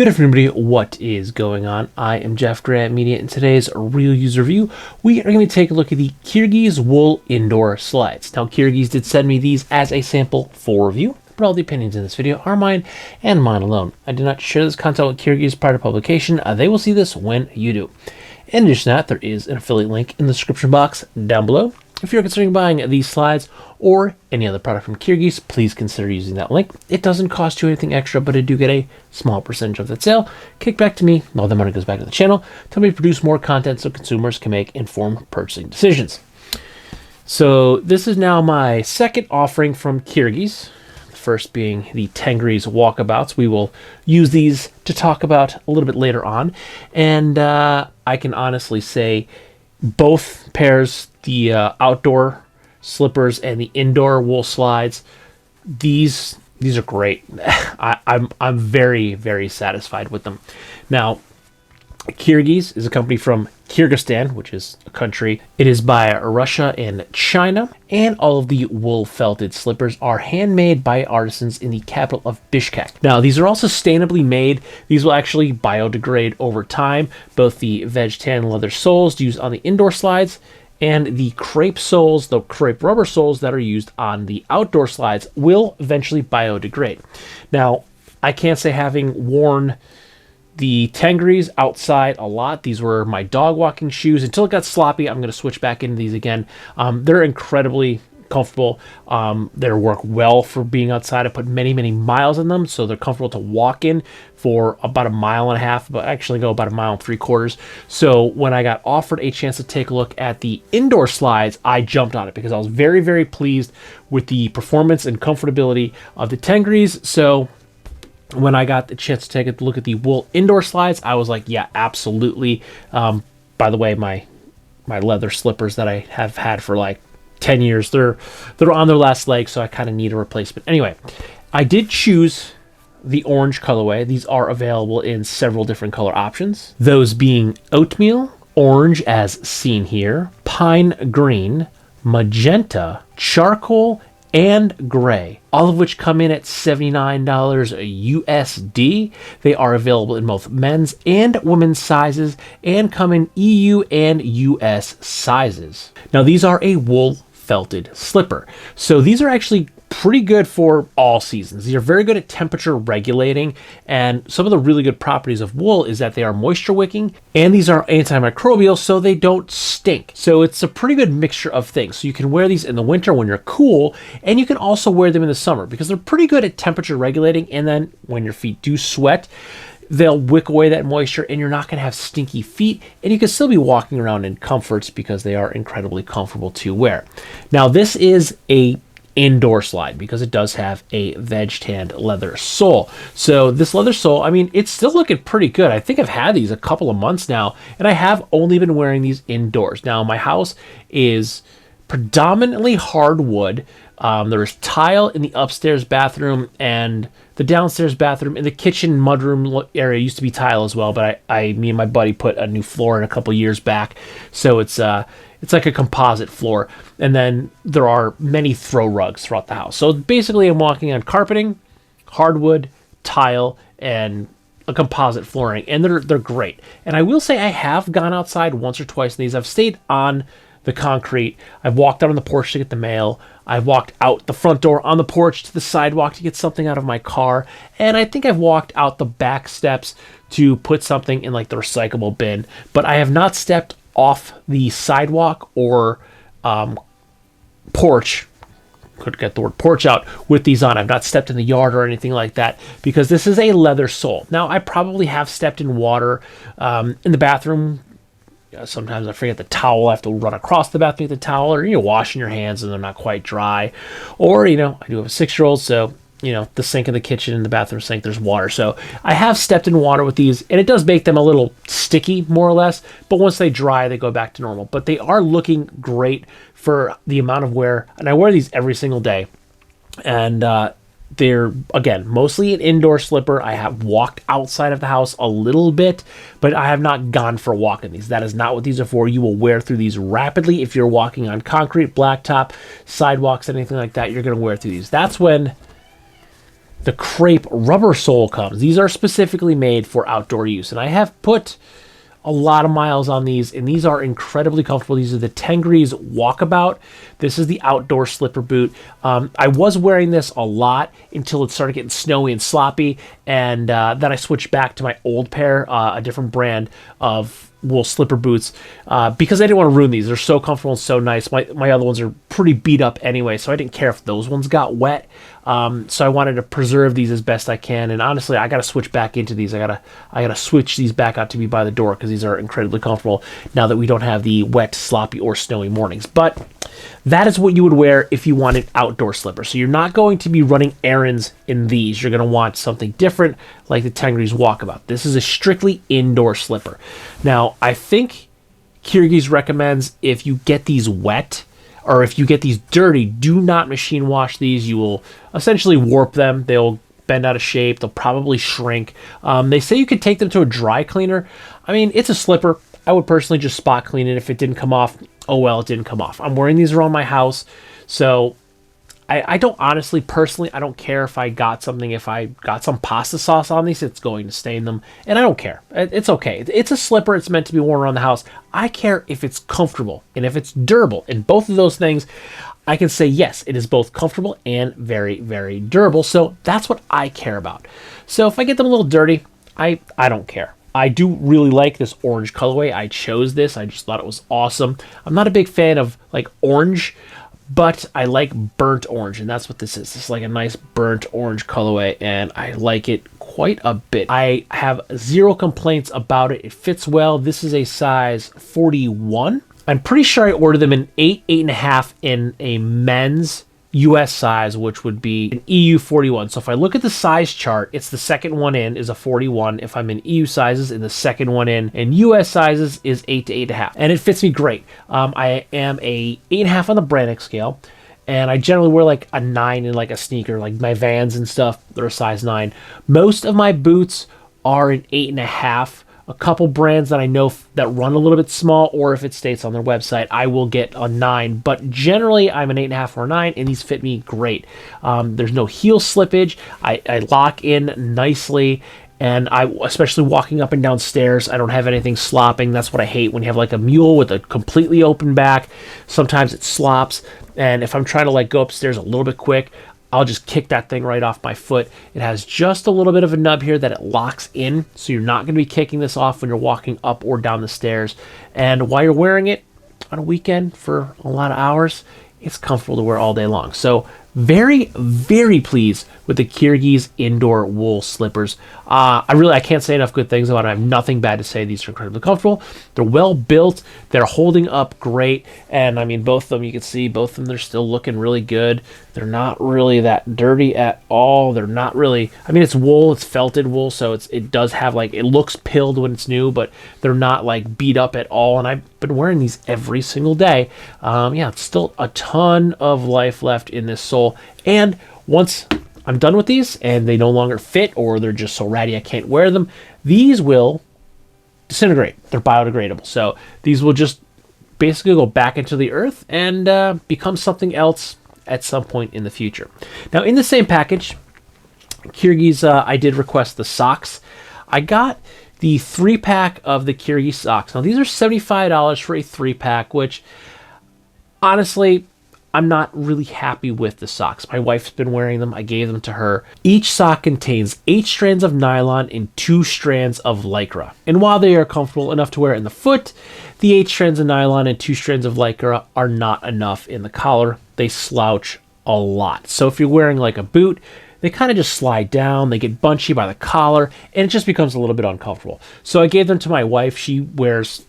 Good afternoon, everybody. What is going on? I am jeffgrantMEDIA. In today's real user review, we are going to take a look at the Kyrgies wool indoor slides. Now, Kyrgies did send me these as a sample for review, but all the opinions in this video are mine and mine alone. I did not share this content with Kyrgies prior to publication. They will see this when you do. In addition to that, there is an affiliate link in the description box down below. If you're considering buying these slides or any other product from Kyrgies, please consider using that link. It doesn't cost you anything extra, but I do get a small percentage of that sale. Kick back to me, all the money goes back to the channel to help me produce more content so consumers can make informed purchasing decisions. So this is now my second offering from Kyrgies. The first being the Kyrgies Walkabouts. We will use these to talk about a little bit later on. And I can honestly say both pairs, the outdoor slippers and the indoor wool slides, these are great. I'm very, very satisfied with them. Now, Kyrgies is a company from Kyrgyzstan, which is a country. It is by Russia and China, and all of the wool felted slippers are handmade by artisans in the capital of Bishkek. Now, these are all sustainably made. These will actually biodegrade over time. Both the veg tan leather soles used on the indoor slides and the crepe soles, the crepe rubber soles that are used on the outdoor slides will eventually biodegrade. Now, I can't say having worn the Kyrgies outside a lot. These were my dog walking shoes. Until it got sloppy, I'm going to switch back into these again. They're incredibly comfortable. They work well for being outside. I put many, many miles in them, so they're comfortable to walk in for about 1.5 miles, but actually go about 1.75 miles. So when I got offered a chance to take a look at the indoor slides, I jumped on it because I was very, very pleased with the performance and comfortability of the Kyrgies. So when I got the chance to take a look at the wool indoor slides, I was like, yeah, absolutely. By the way, my leather slippers that I have had for like 10 years, they're on their last leg, so I kind of need a replacement. Anyway, I did choose the orange colorway. These are available in several different color options, those being oatmeal, orange as seen here, pine green, magenta, charcoal, and gray, all of which come in at $79 USD. They are available in both men's and women's sizes and come in EU and US sizes. Now, these are a wool felted slipper, so these are actually pretty good for all seasons. These are very good at temperature regulating, and some of the really good properties of wool is that they are moisture wicking, and these are antimicrobial, so they don't stink. So it's a pretty good mixture of things. So you can wear these in the winter when you're cool, and you can also wear them in the summer because they're pretty good at temperature regulating, and then when your feet do sweat, they'll wick away that moisture and you're not going to have stinky feet, and you can still be walking around in comforts because they are incredibly comfortable to wear. Now, this is a indoor slide because it does have a veg tanned leather sole. So this leather sole, I mean, it's still looking pretty good. I think I've had these a couple of months now, and I have only been wearing these indoors. Now, my house is predominantly hardwood. There's tile in the upstairs bathroom, and the downstairs bathroom. In the kitchen mudroom area used to be tile as well, but me and my buddy put a new floor in a couple years back, so it's like a composite floor. And then there are many throw rugs throughout the house. So basically, I'm walking on carpeting, hardwood, tile, and a composite flooring, and they're great. And I will say I have gone outside once or twice in these. I've stayed on the concrete. I've walked out on the porch to get the mail. I've walked out the front door on the porch to the sidewalk to get something out of my car. And I think I've walked out the back steps to put something in like the recyclable bin. But I have not stepped off the sidewalk or porch, could get the word porch out, with these on. I've not stepped in the yard or anything like that because this is a leather sole. Now, I probably have stepped in water in the bathroom. Sometimes I forget the towel. I have to run across the bathroom with the towel, or washing your hands and they're not quite dry. Or, I do have a 6-year-old, so the sink in the kitchen and the bathroom sink, there's water. So I have stepped in water with these, and it does make them a little sticky, more or less. But once they dry, they go back to normal. But they are looking great for the amount of wear. And I wear these every single day. And they're, again, mostly an indoor slipper. I have walked outside of the house a little bit, but I have not gone for a walk in these. That is not what these are for. You will wear through these rapidly. If you're walking on concrete, blacktop, sidewalks, anything like that, you're going to wear through these. That's when the crepe rubber sole comes. These are specifically made for outdoor use, and I have put a lot of miles on these, and these are incredibly comfortable. These are the Kyrgies Walkabout. This is the outdoor slipper boot. I was wearing this a lot until it started getting snowy and sloppy, and then I switched back to my old pair, a different brand of wool slipper boots, because I didn't want to ruin these. They're so comfortable and so nice. My other ones are pretty beat up anyway, so I didn't care if those ones got wet. So I wanted to preserve these as best I can, and honestly, I got to switch back into these. I gotta switch these back out to be by the door because these are incredibly comfortable now that we don't have the wet, sloppy, or snowy mornings. But that is what you would wear if you wanted outdoor slippers. So you're not going to be running errands in these. You're going to want something different like the Kyrgies Walkabout. This is a strictly indoor slipper. Now, I think Kyrgies recommends if you get these wet or if you get these dirty, do not machine wash these. You will essentially warp them. They'll bend out of shape. They'll probably shrink. They say you could take them to a dry cleaner. I mean, it's a slipper. I would personally just spot clean it. If it didn't come off, oh well, it didn't come off. I'm wearing these around my house, so I don't honestly, personally, I don't care if I got something. If I got some pasta sauce on these, it's going to stain them, and I don't care. It's okay. It's a slipper. It's meant to be worn around the house. I care if it's comfortable and if it's durable. And both of those things, I can say yes, it is both comfortable and very, very durable. So that's what I care about. So if I get them a little dirty, I don't care. I do really like this orange colorway. I chose this. I just thought it was awesome. I'm not a big fan of like orange, but I like burnt orange, and that's what this is. It's like a nice burnt orange colorway, and I like it quite a bit. I have zero complaints about it. It fits well. This is a size 41. I'm pretty sure I ordered them in 8, 8.5 in a men's US size, which would be an EU 41. So if I look at the size chart, it's the second one in is a 41. If I'm in EU sizes, and the second one in US sizes is 8 to 8.5. And it fits me great. I am a 8.5 on the Brannick scale, and I generally wear like a 9 in like a sneaker, like my Vans and stuff. They're a size 9. Most of my boots are an 8.5. A couple brands that I know that run a little bit small, or if it states on their website, I will get a 9. But generally, I'm an 8.5 or 9, and these fit me great. There's no heel slippage. I lock in nicely, and especially walking up and down stairs, I don't have anything slopping. That's what I hate when you have like a mule with a completely open back. Sometimes it slops, and if I'm trying to like go upstairs a little bit quick, I'll just kick that thing right off my foot. It has just a little bit of a nub here that it locks in, so you're not going to be kicking this off when you're walking up or down the stairs. And while you're wearing it on a weekend for a lot of hours, it's comfortable to wear all day long. So very, very pleased with the Kyrgies indoor wool slippers. I can't say enough good things about it. I have nothing bad to say. These are incredibly comfortable. They're well built. They're holding up great. And I mean, both of them, you can see both of them, they're still looking really good. They're not really that dirty at all. They're not really, I mean, it's wool, it's felted wool, so it does have like, it looks pilled when it's new, but they're not like beat up at all. And I've been wearing these every single day. Yeah, it's still a ton of life left in this sole. And once I'm done with these and they no longer fit, or they're just so ratty I can't wear them, these will disintegrate. They're biodegradable. So these will just basically go back into the earth and become something else at some point in the future. Now, in the same package, Kyrgies, I did request the socks. I got the 3-pack of the Kyrgies socks. Now, these are $75 for a 3-pack, which honestly, I'm not really happy with the socks. My wife's been wearing them. I gave them to her. Each sock contains 8 strands of nylon and 2 strands of Lycra. And while they are comfortable enough to wear in the foot, the 8 strands of nylon and 2 strands of Lycra are not enough in the collar. They slouch a lot. So if you're wearing like a boot, they kind of just slide down. They get bunchy by the collar, and it just becomes a little bit uncomfortable. So I gave them to my wife. She wears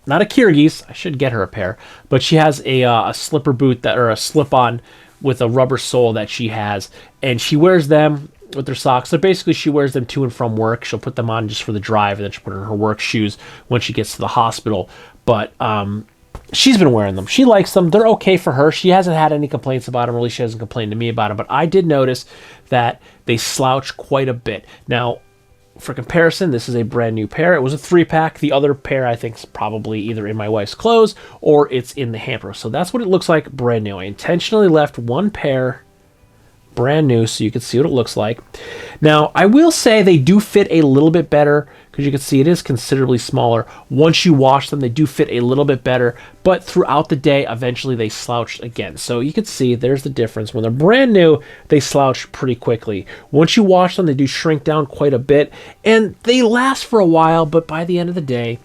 not a Kyrgies, I should get her a pair, but she has a slipper boot or a slip-on with a rubber sole that she has, and she wears them with her socks. So basically, she wears them to and from work. She'll put them on just for the drive, and then she'll put on her work shoes when she gets to the hospital. But she's been wearing them. She likes them. They're okay for her. She hasn't had any complaints about them. Really, she hasn't complained to me about them. But I did notice that they slouch quite a bit. Now, for comparison, this is a brand new pair. It was a 3-pack. The other pair, I think, is probably either in my wife's clothes or it's in the hamper. So that's what it looks like brand new. I intentionally left one pair brand new so you can see what it looks like. Now, I will say they do fit a little bit better because you can see it is considerably smaller. Once you wash them, they do fit a little bit better, but throughout the day, eventually they slouch again. So you can see there's the difference. When they're brand new, they slouch pretty quickly. Once you wash them, they do shrink down quite a bit, and they last for a while, but by the end of the day,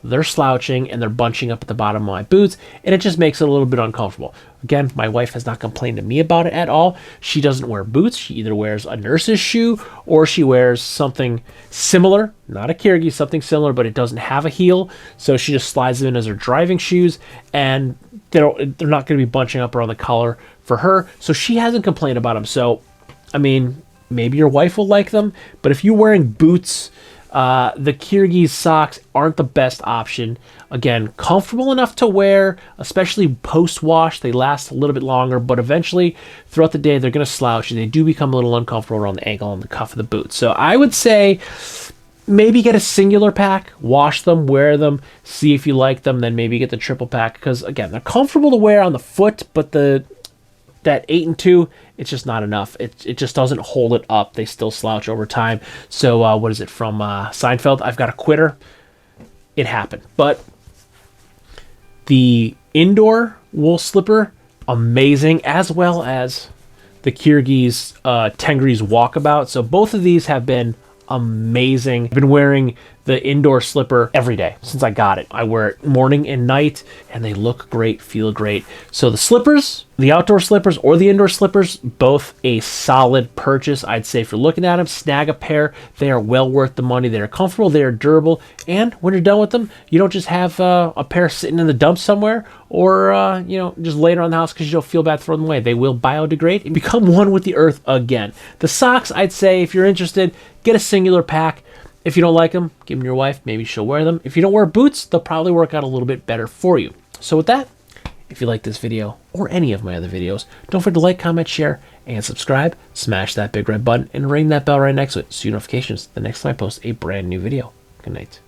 they're slouching and they're bunching up at the bottom of my boots, and it just makes it a little bit uncomfortable. Again, my wife has not complained to me about it at all. She doesn't wear boots. She either wears a nurse's shoe or she wears something similar, not a Kyrgyz, something similar, but it doesn't have a heel. So she just slides them in as her driving shoes, and they're not going to be bunching up around the collar for her. So she hasn't complained about them. So, I mean, maybe your wife will like them, but if you're wearing boots, the Kyrgyz socks aren't the best option. Again, comfortable enough to wear, especially post-wash. They last a little bit longer, but eventually throughout the day, they're going to slouch and they do become a little uncomfortable around the ankle and the cuff of the boot. So I would say maybe get a singular pack, wash them, wear them, see if you like them, then maybe get the triple pack, because again, they're comfortable to wear on the foot, but that 8 and 2, it's just not enough. It just doesn't hold it up. They still slouch over time. So what is it from Seinfeld? I've got a quitter. It happened. But the indoor wool slipper, amazing, as well as the Kyrgyes Walkabout. So both of these have been amazing. I've been wearing the indoor slipper every day since I got it. I wear it morning and night, and they look great, feel great. So the slippers, the outdoor slippers or the indoor slippers, both a solid purchase. I'd say if you're looking at them, snag a pair. They are well worth the money. They are comfortable, they are durable, and when you're done with them, you don't just have a pair sitting in the dump somewhere or just later on the house because you don't feel bad throwing them away. They will biodegrade and become one with the earth again. The socks, I'd say if you're interested, get a singular pack. If you don't like them, give them to your wife. Maybe she'll wear them. If you don't wear boots, they'll probably work out a little bit better for you. So with that, if you like this video or any of my other videos, don't forget to like, comment, share, and subscribe. Smash that big red button and ring that bell right next to it so you get notifications the next time I post a brand new video. Good night.